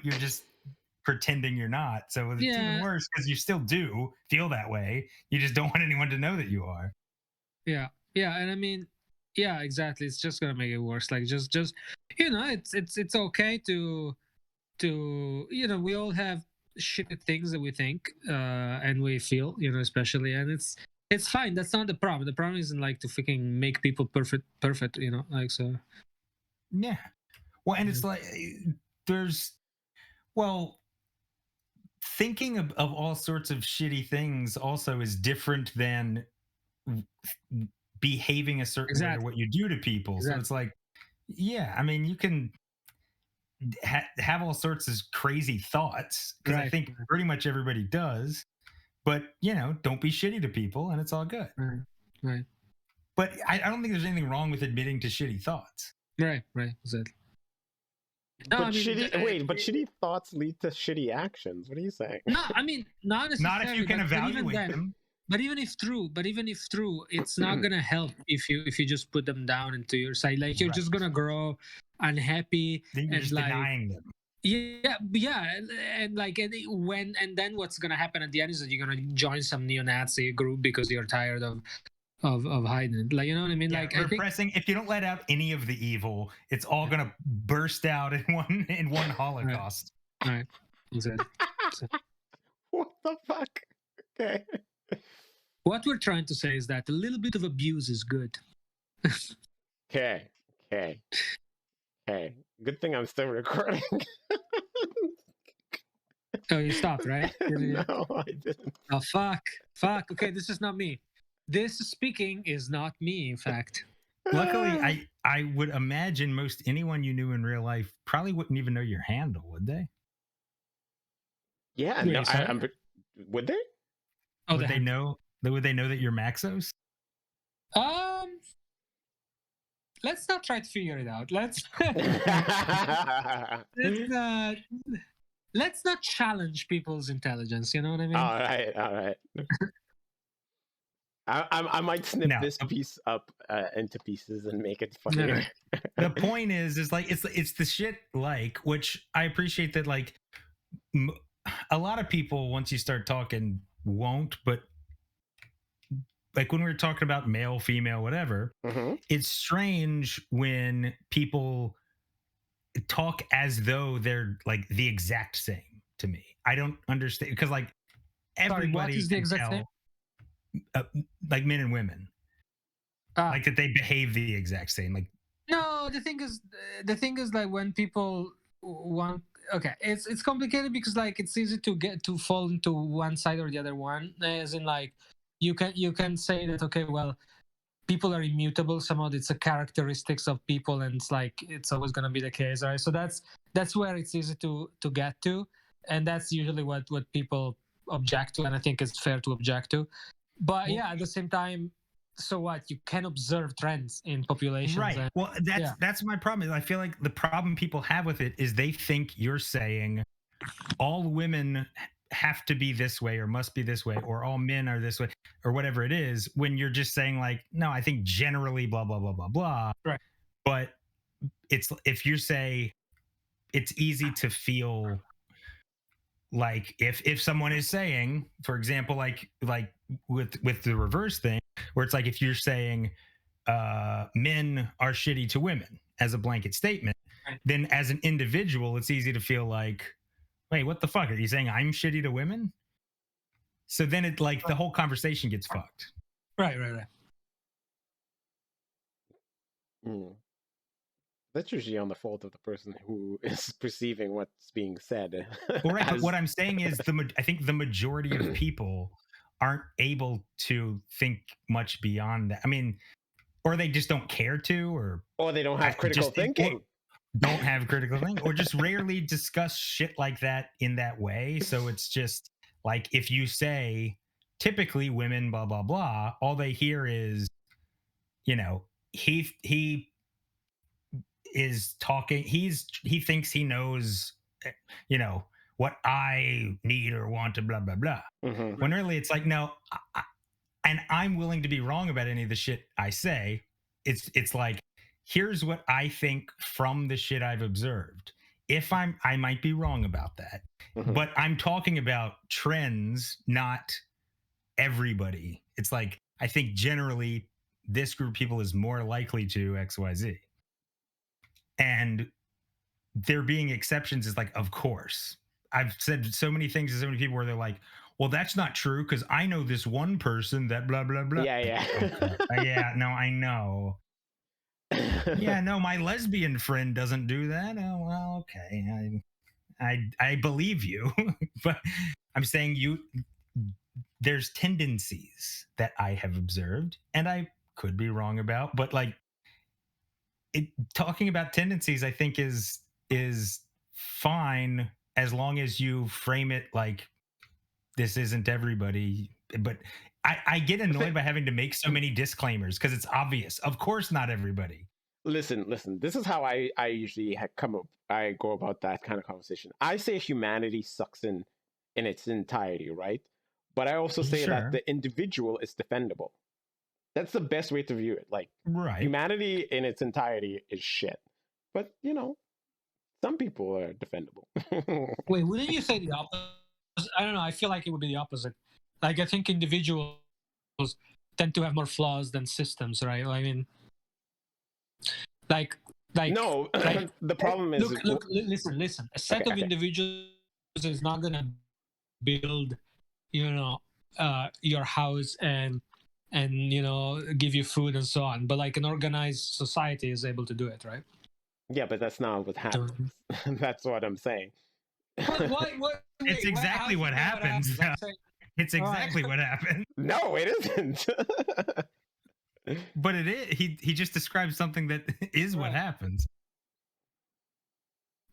but you're just pretending you're not. So it's even Yeah, worse because you still do feel that way. You just don't want anyone to know that you are. yeah, yeah. And I mean, yeah, exactly. It's just gonna make it worse. Like just it's okay to we all have shitty things that we think and we feel, especially, and it's fine. That's not the problem. The problem isn't like to freaking make people perfect, like so. Yeah. Well, and it's like there's well, thinking of all sorts of shitty things also is different than behaving a certain way or Exactly, what you do to people. So it's exactly. like, yeah, I mean, you can have all sorts of crazy thoughts because I Right, think pretty much everybody does. But don't be shitty to people, and it's all good. right, right, But I don't think there's anything wrong with admitting to shitty thoughts. right, exactly. No, But I mean, shitty thoughts lead to shitty actions. What are you saying? no, I mean, not Not if you necessarily, can but even evaluate then, them. but even if true, it's not gonna help if you just put them down into your side. Like you're just Right. gonna grow unhappy Then you're and just like denying them. yeah, and like and then what's gonna happen at the end is that you're gonna join some neo-Nazi group because you're tired of hiding it. Like, you know what I mean? Yeah, Like I think repressing. If you don't let out any of the evil, it's all gonna burst out in one Holocaust. right, exactly. So What the fuck? Okay. what we're trying to say is that a little bit of abuse is good. Okay. Good thing I'm still recording. Oh, you stopped, right? No, I didn't. Oh, fuck. Okay, this is not me. This speaking is not me, in fact. Luckily, I would imagine most anyone you knew in real life probably wouldn't even know your handle, would they? Yeah, Wait, no, sorry? would they? Oh, Would the they hand. know? Would they know that you're Maxos? Um, let's not try to figure it out. Let's not let's not challenge people's intelligence. You know what I mean? All right. I might snip Now, this piece up into pieces and make it All funnier. right. the point is like it's the shit like which I appreciate that like a lot of people once you start talking won't, but like when we were talking about male, female, whatever, it's strange when people talk as though they're like the exact same to me. I don't understand because like Sorry, what everybody is the can exact tell, same? like men and women, like that they behave the exact same. Like No, the thing is like when people want. Okay, it's complicated because like it's easy to get to fall into one side or the other one. As in like you can say that okay, well, people are immutable. Somehow it's a characteristics of people, and it's like it's always gonna be the case, right? So that's where it's easy to get to, and that's usually what people object to, and I think it's fair to object to. But yeah, at the same time, so what? You can observe trends in populations. right. Well, that's my problem. I feel like the problem people have with it is they think you're saying all women have to be this way or must be this way or all men are this way or whatever it is when you're just saying like no, I think generally blah blah blah blah blah. Right. But it's if you say it's easy to feel like if someone is saying, for example, like with the reverse thing, where it's like if you're saying men are shitty to women as a blanket statement, then as an individual, it's easy to feel like, wait, what the fuck? Are you saying I'm shitty to women? So then it like the whole conversation gets fucked. Right. That's usually on the fault of the person who is perceiving what's being said. Well, right, but what I'm saying is I think the majority of people aren't able to think much beyond that. I mean, or they just don't care to, or they don't have critical thinking. Don't have critical thinking, or just rarely discuss shit like that in that way. So it's just like if you say typically women, blah blah blah, all they hear is, he is talking. He thinks he knows, what I need or want to blah blah blah. When really it's like no, and I'm willing to be wrong about any of the shit I say. It's like here's what I think from the shit I've observed. I might be wrong about that, Mhm. but I'm talking about trends, not everybody. It's like I think generally this group of people is more likely to XYZ. And there being exceptions is like, of course. I've said so many things to so many people where they're like, well, that's not true because I know this one person that blah blah blah. Yeah, Like, yeah. okay. Yeah, no, I know. Yeah, no, my lesbian friend doesn't do that. Oh, well, okay. I believe you. But I'm saying there's tendencies that I have observed and I could be wrong about, but like talking about tendencies I think is fine as long as you frame it like this isn't everybody. But I get annoyed by having to make so many disclaimers because it's obvious. Of course not everybody. Listen. This is how I usually come up. I go about that kind of conversation. I say humanity sucks in its entirety, right? But I also say that Sure. the individual is defendable. That's the best way to view it. Like Right. humanity in its entirety is shit, but some people are defendable. Wait, wouldn't you say the opposite? I don't know. I feel like it would be the opposite. Like I think individuals tend to have more flaws than systems, right? I mean, like, like, No, like. the problem is Look. Listen. A set okay. of Okay. individuals is not gonna build, your house and give you food and so on. But like an organized society is able to do it, right? Yeah, but that's not what happens. That's what I'm saying. What? What? It's Wait, exactly what happens. I'm saying, It's exactly what happened. No, it isn't. But it is. He just described something that is what right. happens.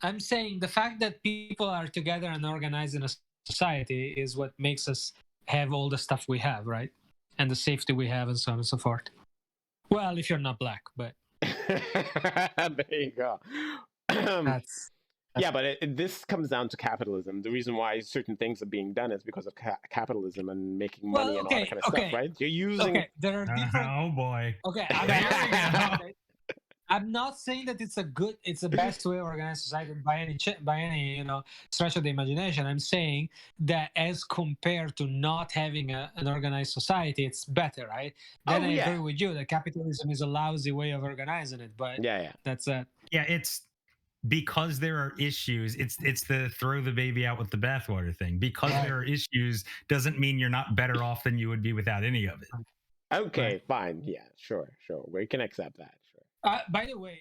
I'm saying the fact that people are together and organized in a society is what makes us have all the stuff we have, right? And the safety we have, and so on and so forth. Well, if you're not black, but There you go. that's Yeah, but this comes down to capitalism. The reason why certain things are being done is because of capitalism and making money and all that kind of stuff, right? You're using. Okay, there are different. Oh boy. Okay, There we go. I'm not saying that it's the best way to organize society by any stretch of the imagination. I'm saying that as compared to not having an organized society, it's better, right? Then I agree with you that capitalism is a lousy way of organizing it, but yeah, that's it. Yeah, it's because there are issues. It's the throw the baby out with the bathwater thing. Because there are issues doesn't mean you're not better off than you would be without any of it. Okay, fine. Yeah, sure. We can accept that. Sure. By the way,